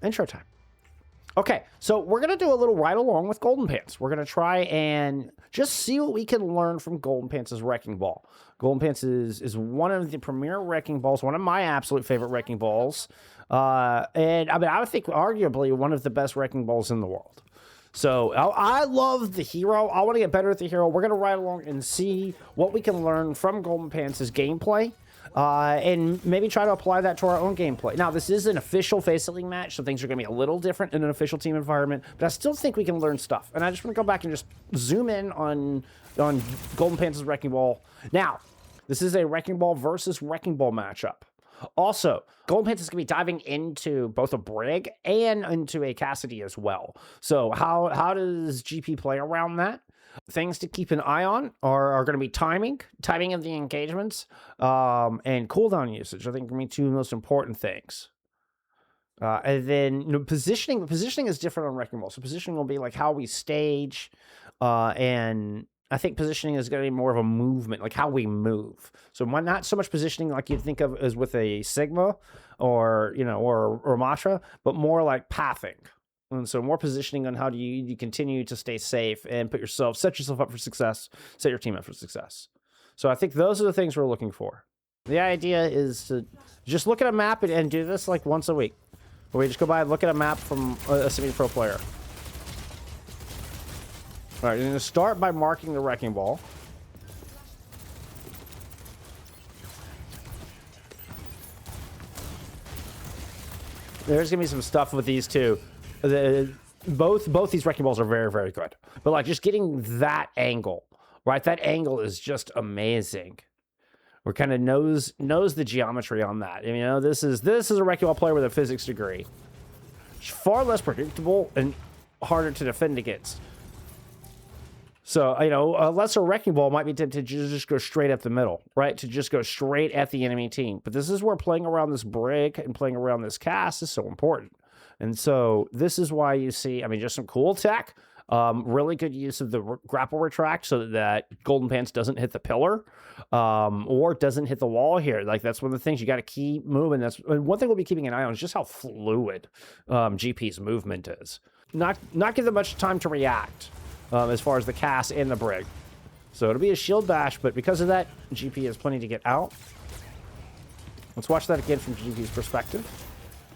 intro time. Okay, so we're going to do a little ride along with GoldenPants. We're going to try and just see what we can learn from GoldenPants' Wrecking Ball. GoldenPants is one of the premier Wrecking Balls, one of my absolute favorite Wrecking Balls. And I mean, I would think arguably one of the best Wrecking Balls in the world. So I love the hero. I want to get better at the hero. We're going to ride along and see what we can learn from GoldenPants' gameplay. And maybe try to apply that to our own gameplay. Now, this is an official FACEIT League match, so things are going to be a little different in an official team environment, but I still think we can learn stuff. And I just want to go back and just zoom in on GoldenPants' Wrecking Ball. Now, this is a Wrecking Ball versus Wrecking Ball matchup. Also, GoldenPants is going to be diving into both a Brig and into a Cassidy as well. So how does GP play around that? Things to keep an eye on are going to be timing of the engagements, and cooldown usage. I think are going to be two most important things. And then positioning. Positioning is different on Wrecking Ball. So positioning will be like how we stage, and I think positioning is going to be more of a movement, like how we move. So not so much positioning like you'd think of as with a Sigma or Matra, but more like pathing. And so more positioning on how do you continue to stay safe and set yourself up for success, set your team up for success. So I think those are the things we're looking for. The idea is to just look at a map and do this like once a week. Where we just go by and look at a map from a semi-pro player. All right, you're going to start by marking the Wrecking Ball. There's going to be some stuff with these two. Both these Wrecking Balls are very, very good. But like just getting that angle, right? That angle is just amazing. We're kind of knows the geometry on that. You know, this is a Wrecking Ball player with a physics degree. It's far less predictable and harder to defend against. So, you know, a lesser Wrecking Ball might be tempted to just go straight up the middle, right? To just go straight at the enemy team. But this is where playing around this Brig and playing around this cast is so important. And so this is why you see, I mean, just some cool tech, really good use of the grapple retract so that GoldenPants doesn't hit the pillar or doesn't hit the wall here. Like that's one of the things you got to keep moving. That's one thing we'll be keeping an eye on is just how fluid GP's movement is. Not give them much time to react as far as the cast and the Brig. So it'll be a shield bash, but because of that, GP has plenty to get out. Let's watch that again from GP's perspective.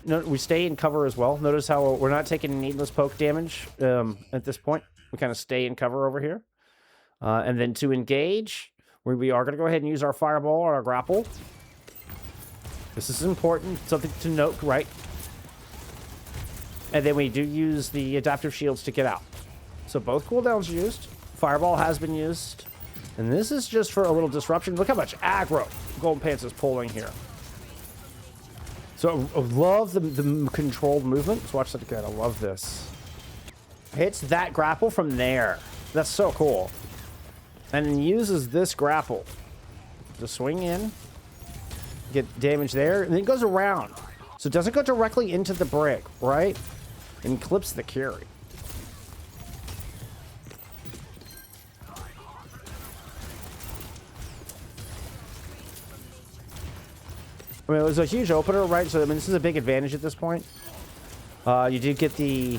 No, we stay in cover as well. Notice how we're not taking needless poke damage at this point. We kind of stay in cover over here. And then to engage, we are going to go ahead and use our fireball or our grapple. This is important. Something to note, right? And then we do use the adaptive shields to get out. So both cooldowns used. Fireball has been used. And this is just for a little disruption. Look how much aggro GoldenPants is pulling here. So I love the controlled movement. Let's watch that again. I love this. Hits that grapple from there. That's so cool. And then uses this grapple to swing in, get damage there, and then goes around. So it doesn't go directly into the Brig, right? And clips the carry. I mean, it was a huge opener, right? So, I mean, this is a big advantage at this point. You did get the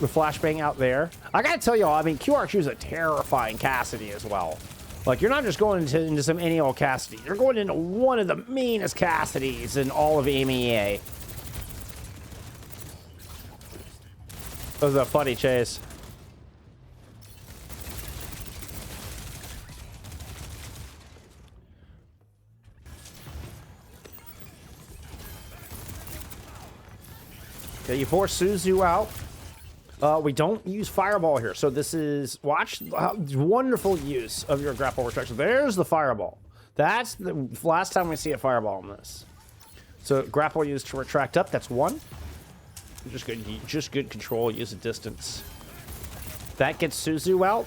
flashbang out there. I gotta tell y'all, I mean, QRQ is a terrifying Cassidy as well. Like, you're not just going into some any old Cassidy. You're going into one of the meanest Cassidys in all of MEA. That was a funny chase. Okay, you force Suzu out. We don't use Fireball here. So this is, watch wonderful use of your grapple retraction. There's the Fireball. That's the last time we see a Fireball on this. So grapple used to retract up, that's one. Just good control, use of distance. That gets Suzu out.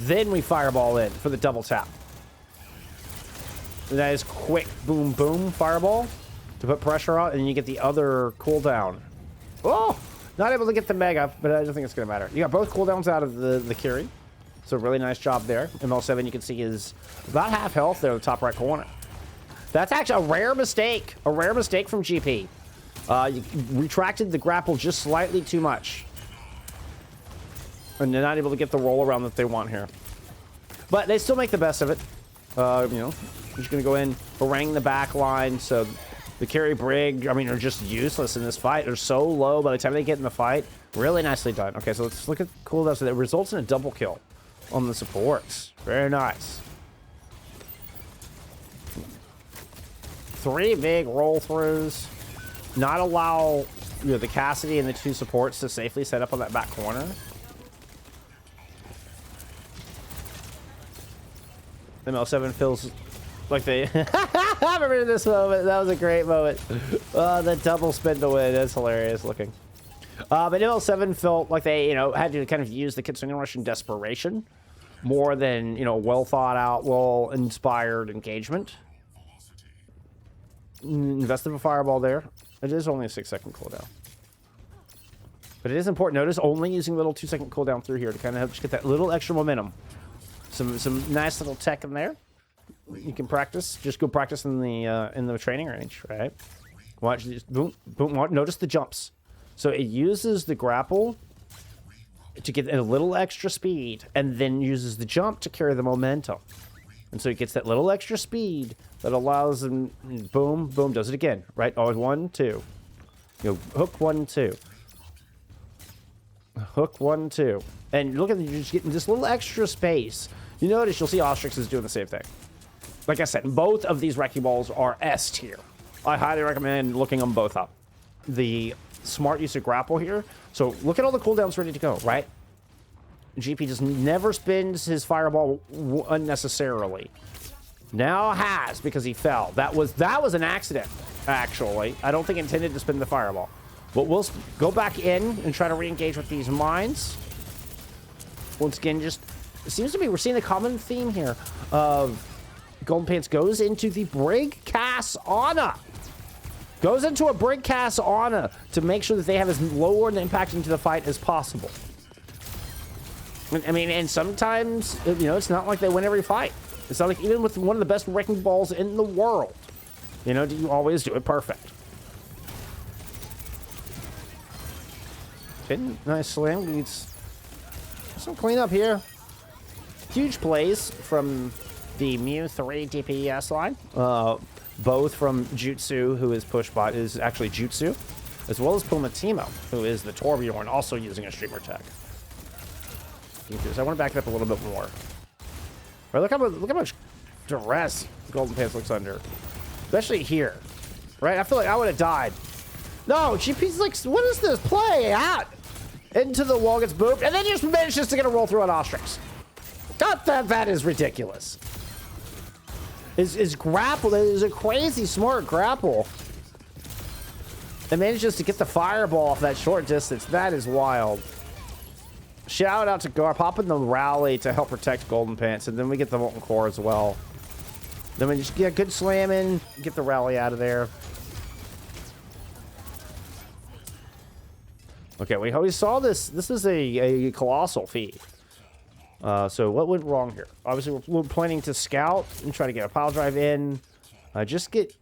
Then we Fireball in for the double tap. And that is quick, boom, boom, Fireball to put pressure on, and you get the other cooldown. Oh! Not able to get the Mega, but I don't think it's going to matter. You got both cooldowns out of the carry. So really nice job there. ML7, you can see, is about half health there in the top right corner. That's actually a rare mistake. A rare mistake from GP. You retracted the grapple just slightly too much. And they're not able to get the roll around that they want here. But they still make the best of it. You know, I'm just going to go in, harangue the back line. So the carry brig, I mean, are just useless in this fight. They're so low by the time they get in the fight. Really nicely done. Okay, so let's look at cooldown. So that results in a double kill on the supports. Very nice. 3 big roll throughs. Not allow, you know, the Cassidy and the 2 supports to safely set up on that back corner. ML7 feels like they... I remember this moment. That was a great moment. The double spin to win. That's hilarious looking. But ML7 felt like they, you know, had to kind of use the Kitsune Rush in desperation more than, you know, well thought out, well inspired engagement. Invested a fireball there. It is only a 6-second cooldown. But it is important. Notice only using a little 2-second cooldown through here to kind of help just get that little extra momentum. Some nice little tech in there. You can practice. Just go practice in the training range, right? Watch this. Boom, boom. Notice the jumps. So it uses the grapple to get a little extra speed, and then uses the jump to carry the momentum. And so it gets that little extra speed that allows them. Boom, boom. Does it again, right? Always 1, 2. You know, hook 1, 2. Hook 1, 2. And look at you're just getting this little extra space. You notice you'll see Ostrix is doing the same thing. Like I said, both of these Wrecking Balls are S tier. I highly recommend looking them both up. The smart use of grapple here. So look at all the cooldowns ready to go, right? GP just never spins his fireball unnecessarily. Now has because he fell. That was an accident, actually. I don't think intended to spin the fireball. But we'll go back in and try to re-engage with these mines. Once again, just it seems to be we're seeing a common theme here of GoldenPants goes into the Brig Cass Ana. Goes into a Brig Cass Ana to make sure that they have as low an impact into the fight as possible. I mean, and sometimes, you know, it's not like they win every fight. It's not like even with one of the best Wrecking Balls in the world, you know, you always do it perfect. Okay, nice slam. Needs some cleanup here. Huge plays from the Mewthree DPS line. Both from Jutsu, who is pushbot, is actually Jutsu, as well as Pumatimo, who is the Torbjorn, also using a streamer tech. I want to back it up a little bit more. Right, look how much duress GoldenPants looks under, especially here. Right, I feel like I would have died. No, GP's like, what is this? Play out into the wall, gets booped, and then just manages to get a roll through on Ostrix. God, that is ridiculous. Is grapple? That is a crazy smart grapple. It manages to get the fireball off that short distance. That is wild. Shout out to Gar, popping the rally to help protect GoldenPants, and then we get the molten core as well. Then we just get good slamming, get the rally out of there. Okay, we saw this. This is a colossal feat. So what went wrong here? Obviously, we're planning to scout and try to get a pile drive in. Just get...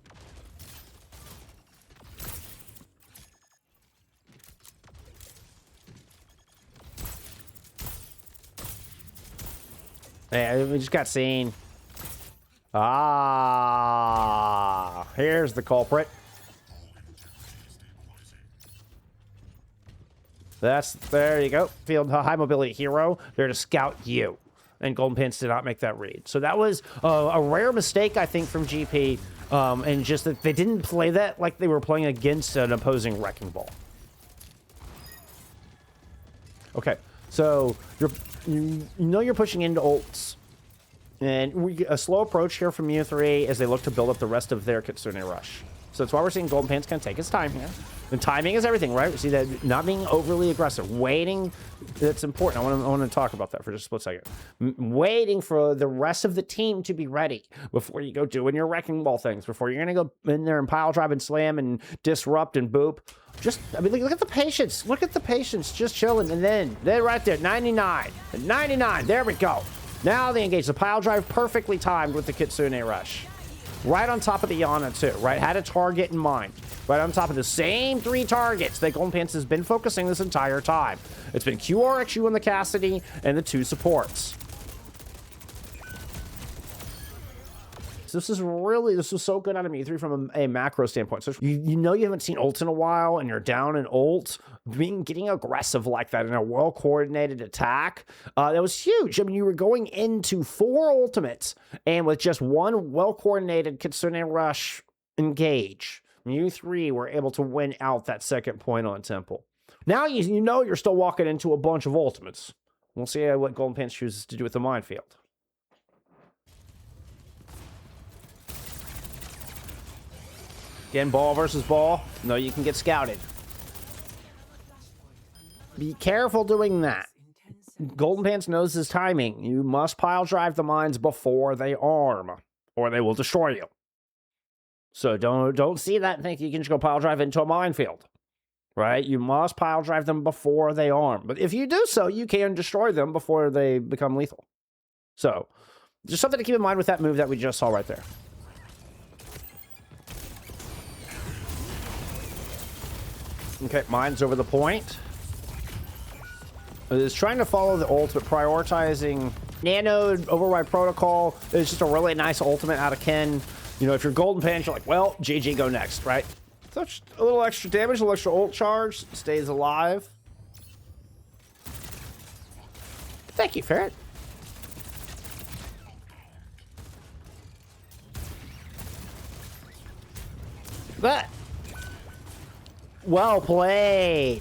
Man, we just got seen. Ah, here's the culprit. There you go. Field high mobility hero. There to scout you. And GoldenPants did not make that read. So that was a rare mistake, I think, from GP. And just that they didn't play that like they were playing against an opposing Wrecking Ball. Okay, so you know you're pushing into ults. And we get a slow approach here from Mewthree as they look to build up the rest of their Kitsune Rush. So that's why we're seeing GoldenPants kind of take his time here. And timing is everything, right? We see that not being overly aggressive. Waiting, that's important. I want to talk about that for just a split second. Waiting for the rest of the team to be ready before you go doing your Wrecking Ball things. Before you're going to go in there and pile drive and slam and disrupt and boop. Just, I mean, look at the patience. Look at the patience just chilling. And then right there, 99. 99, there we go. Now they engage the pile drive perfectly timed with the Kitsune Rush. Right on top of the Yana too, right? Had a target in mind. right on top of the same 3 targets that GoldenPants has been focusing this entire time. It's been QRXU and the Cassidy and the 2 supports. This is so good out of Mewthree from a macro standpoint. So you know you haven't seen ult in a while and you're down in ult, getting aggressive like that in a well-coordinated attack, that was huge. I mean, you were going into 4 ultimates and with just 1 well-coordinated Kitsune Rush engage, Mewthree were able to win out that second point on Temple. Now you know you're still walking into a bunch of ultimates. We'll see what GoldenPants chooses to do with the minefield. Again, ball versus ball. No, you can get scouted. Be careful doing that. GoldenPants knows his timing. You must pile drive the mines before they arm, or they will destroy you. So don't see that and think you can just go pile drive into a minefield. Right? You must pile drive them before they arm. But if you do so, you can destroy them before they become lethal. So, just something to keep in mind with that move that we just saw right there. Okay, mine's over the point. It is trying to follow the ult, but prioritizing Nano Override Protocol. It's just a really nice ultimate out of Ken. You know, if you're GoldenPants, you're like, well, GG, go next, right? So just a little extra damage, a little extra ult charge, stays alive. Thank you, Ferret. That. Well played.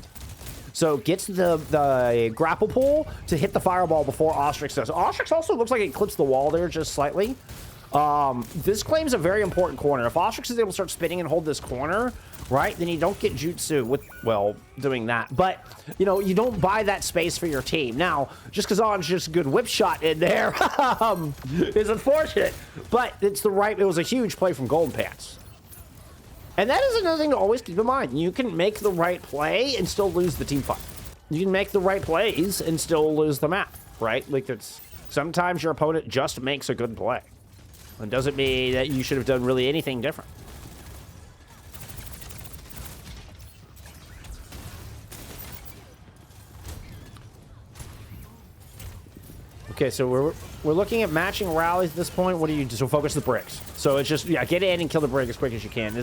So gets the grapple pull to hit the fireball before Ostrix does. Ostrix also looks like it clips the wall there just slightly. This claims a very important corner. If Ostrix is able to start spinning and hold this corner, right, then you don't get Jutsu with, well, doing that. But, you know, you don't buy that space for your team. Now, just because On's just a good whip shot in there is unfortunate. But it's the right, it was a huge play from GoldenPants. And that is another thing to always keep in mind. You can make the right play and still lose the team fight. You can make the right plays and still lose the map, right? Like, it's sometimes your opponent just makes a good play. It doesn't mean that you should have done really anything different. Okay, so we're looking at matching rallies at this point. What do you do? So focus the bricks. So it's just, yeah, get in and kill the brick as quick as you can.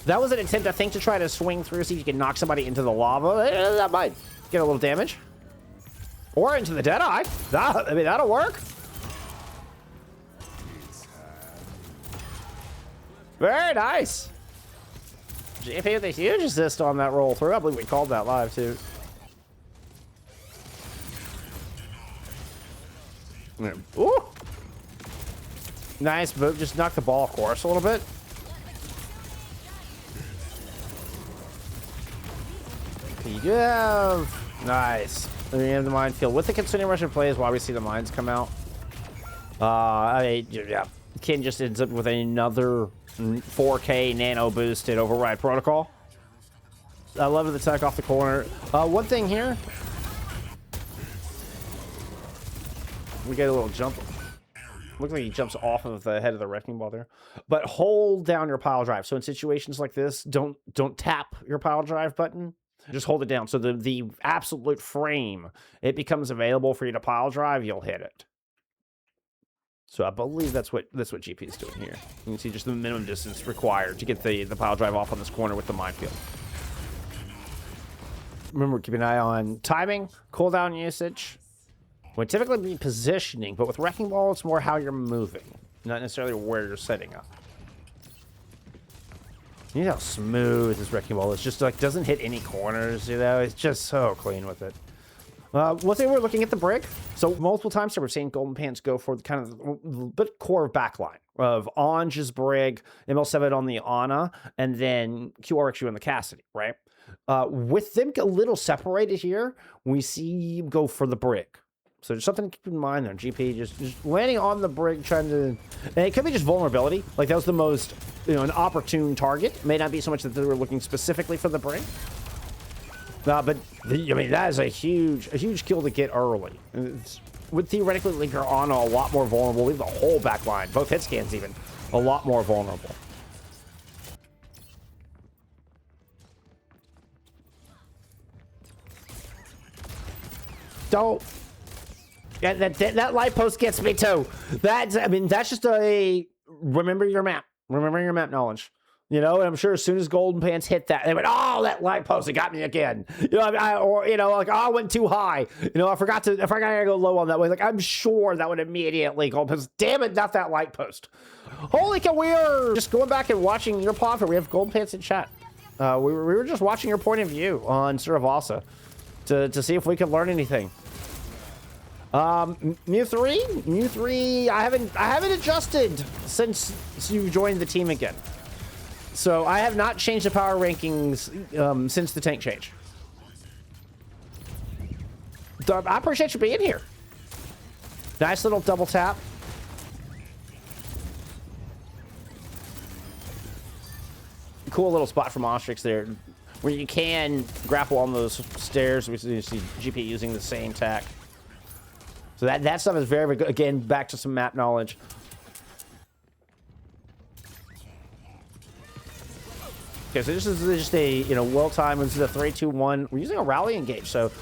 That was an attempt, I think, to try to swing through, see if you can knock somebody into the lava. That might get a little damage. Or into the Deadeye. I mean, that'll work. Very nice. JP with a huge assist on that roll through. I believe we called that live, too. Ooh. Nice move. Just knock the ball off course a little bit. Okay, you do have... Nice. And you have the minefield. With the Kitsune Russian plays while we see the mines come out. I mean, yeah. Ken just ends up with another 4K nano boosted override protocol. I love the attack off the corner. One thing here. We get a little jump. Looks like he jumps off of the head of the wrecking ball there. But hold down your pile drive. So in situations like this, don't tap your pile drive button. Just hold it down. So the absolute frame, it becomes available for you to pile drive, you'll hit it. So I believe that's what GP is doing here. You can see just the minimum distance required to get the pile drive off on this corner with the minefield. Remember, keep an eye on timing, cooldown usage. Would typically be positioning, but with Wrecking Ball, it's more how you're moving, not necessarily where you're setting up. You know how smooth this Wrecking Ball is. Just like doesn't hit any corners, you know? It's just so clean with it. One thing we're looking at the brick. So multiple times here, we're seeing GoldenPants go for the kind of the bit core of backline of Ange's Brig, ML7 on the Ana, and then QRXU on the Cassidy, right? With them a little separated here, we see him go for the brick. So there's something to keep in mind there. GP just landing on the brig, trying to... And it could be just vulnerability. Like, that was the most, you know, an opportune target. May not be so much that they were looking specifically for the brig. But, I mean, that is a huge kill to get early. Would theoretically leave your Ana a lot more vulnerable. Leave the whole back line, both hit scans even, A lot more vulnerable. Don't. Yeah, that light post gets me too. That's, I mean, that's just a remember your map. Remember your map knowledge. You know, and I'm sure as soon as GoldenPants hit that, they went, "Oh, that light post, it got me again." You know, or you know, like, "Oh, I went too high." You know, I forgot to go low on that way. Like, I'm sure that would immediately GoldenPants. Damn it, not that light post. Holy cow, we're just going back and watching your pod. We have GoldenPants in chat. We were just watching your point of view on Suravasa to see if we could learn anything. Mewthree, I haven't adjusted since you joined the team again. So I have not changed the power rankings since the tank change. So I appreciate you being here. Nice little double tap. Cool little spot from Ostrix there, where you can grapple on those stairs. We see GP using the same tack. So that stuff is very, very good. Again, back to some map knowledge. Okay, so this is just a, you know, well-timed. This is a 3-2-1. We're using a rally engage, so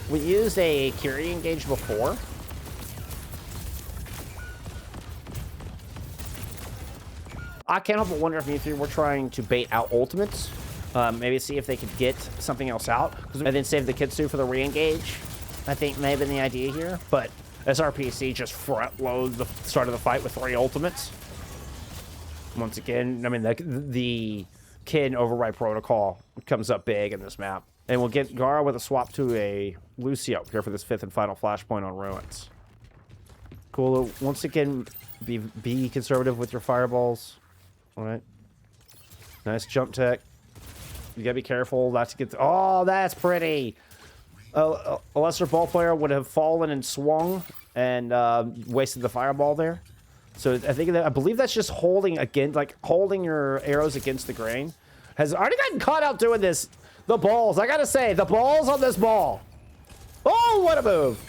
we used a Curie engage before. I can't help but wonder if Mewthree were trying to bait out ultimates. Maybe see if they could get something else out, and then save the Kitsu for the re-engage. I think may have been the idea here, but SRPC just front load the start of the fight with 3 ultimates. Once again, I mean, the Kin override protocol comes up big in this map. And we'll get Gara with a swap to a Lucio here for this 5th and final flashpoint on Ruins. Cool. Once again, be conservative with your fireballs. All right. Nice jump tech. You gotta be careful not to get... Oh, that's pretty! A lesser ball player would have fallen and swung and wasted the fireball there. So I believe that's just holding again, like holding your arrows against the grain. Has already gotten caught out doing this. The balls, I gotta say, the balls on this ball. Oh, what a move!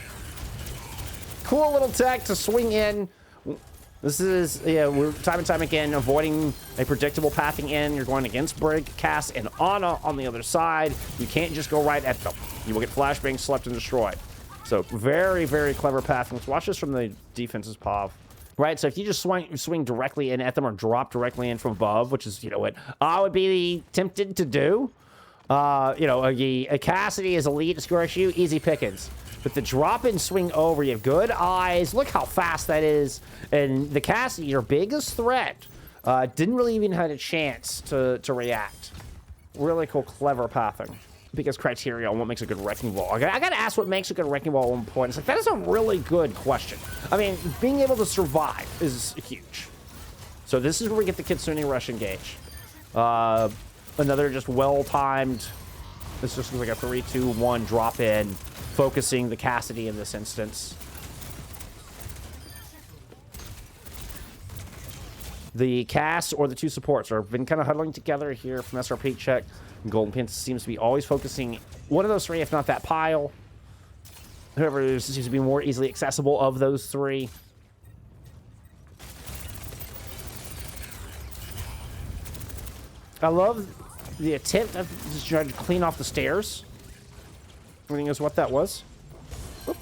Cool little tech to swing in. This is, yeah, we're time and time again avoiding a predictable pathing in. You're going against Brig, Cass, and Ana on the other side. You can't just go right at them. You will get flashbang, slept, and destroyed. So very, very clever pathing. Let's watch this from the defense's POV. Right, so if you just swing directly in at them or drop directly in from above, which is, you know, what I would be tempted to do. You know, a Cassidy is elite, a Scorshu, easy pickings. But the drop and swing over, you have good eyes. Look how fast that is. And the Cassidy, your biggest threat, didn't really even have a chance to react. Really cool, clever pathing. Biggest criteria on what makes a good wrecking ball. I gotta ask what makes a good wrecking ball at one point. It's like, that is a really good question. I mean, being able to survive is huge. So this is where we get the Kitsune rush engage. Another just well-timed, this just looks like a 3-2-1 drop in, focusing the Cassidy in this instance. The Cass or the 2 supports are been kind of huddling together here from SRPeakCheck. GoldenPants seems to be always focusing one of those 3, if not that pile. Whoever seems to be more easily accessible of those 3. I love the attempt of just trying to clean off the stairs. I think is what that was. Oop.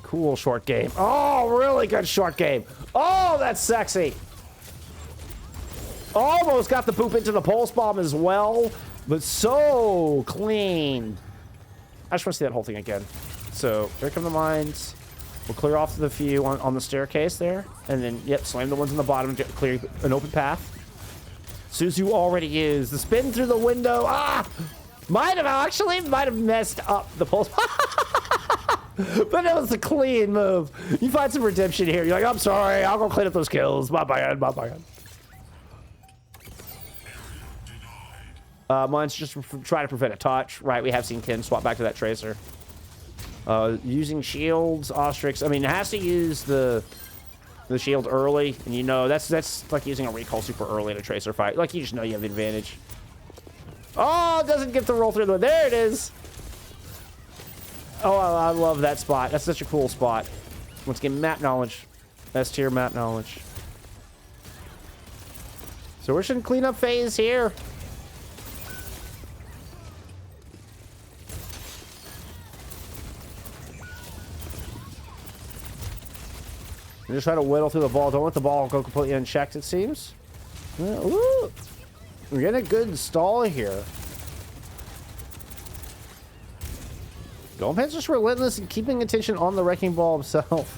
Cool short game. Oh, really good short game. Oh, that's sexy. Almost got the poop into the pulse bomb as well, but so clean. I just want to see that whole thing again. So here come the mines. We'll clear off the few on the staircase there, and then, yep, slam the ones on the bottom to clear an open path. Suzu already used the spin through the window. Ah! Might have messed up the pulse. But it was a clean move. You find some redemption here. You're like, I'm sorry, I'll go clean up those kills. My bad, my bad. Mine's just trying to prevent a touch. Right, we have seen Ken swap back to that Tracer. Using shields, Ostrix. I mean, it has to use the shield early, and you know that's like using a recall super early in a Tracer fight. Like, you just know you have the advantage. Oh, it doesn't get the roll through the... There it is! Oh, I love that spot. That's such a cool spot. Let's get map knowledge. S tier map knowledge. So we're in cleanup phase here. We're just trying to whittle through the ball. Don't let the ball go completely unchecked, it seems. Ooh. We're getting a good stall here. GoldenPants just relentless in keeping attention on the wrecking ball himself.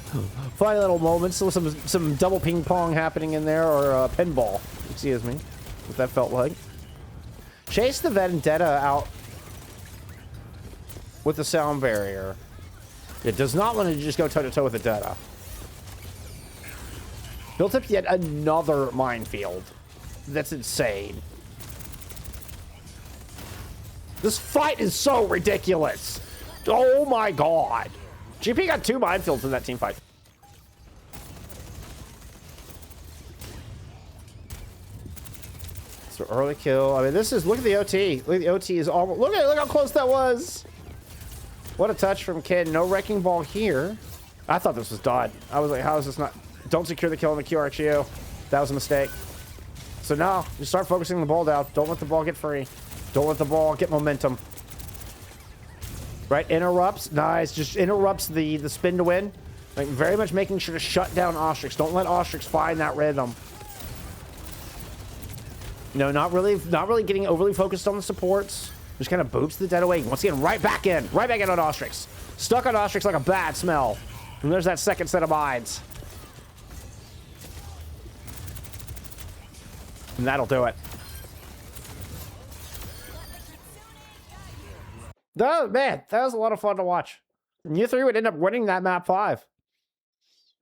Funny little moments. So some double ping pong happening in there, or pinball. Excuse me. What that felt like. Chase the Vendetta out with the sound barrier. It does not want to just go toe to toe with the Vendetta. Built up yet another minefield. That's insane. This fight is so ridiculous. Oh my god. GP got 2 minefields in that team fight. So early kill. I mean, this is, look at the OT. Look at the OT is almost, look how close that was. What a touch from Kid. No wrecking ball here. I thought this was done. I was like, how is this not? Don't secure the kill on the QRHU. That was a mistake. So now, you start focusing the ball down. Don't let the ball get free. Don't let the ball get momentum. Right, interrupts. Nice. Just interrupts the spin to win. Like, very much making sure to shut down Ostrix. Don't let Ostrix find that rhythm. No, not really getting overly focused on the supports. Just kind of boots the dead away. Once again, right back in on Ostrix. Stuck on Ostrix like a bad smell. And there's that second set of mines. And that'll do it. Oh, man, that was a lot of fun to watch. Mewthree would end up winning that map 5.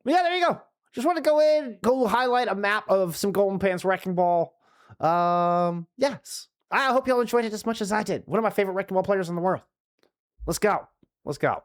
But yeah, there you go. Just want to go highlight a map of some GoldenPants Wrecking Ball. Yes. I hope y'all enjoyed it as much as I did. One of my favorite Wrecking Ball players in the world. Let's go. Let's go.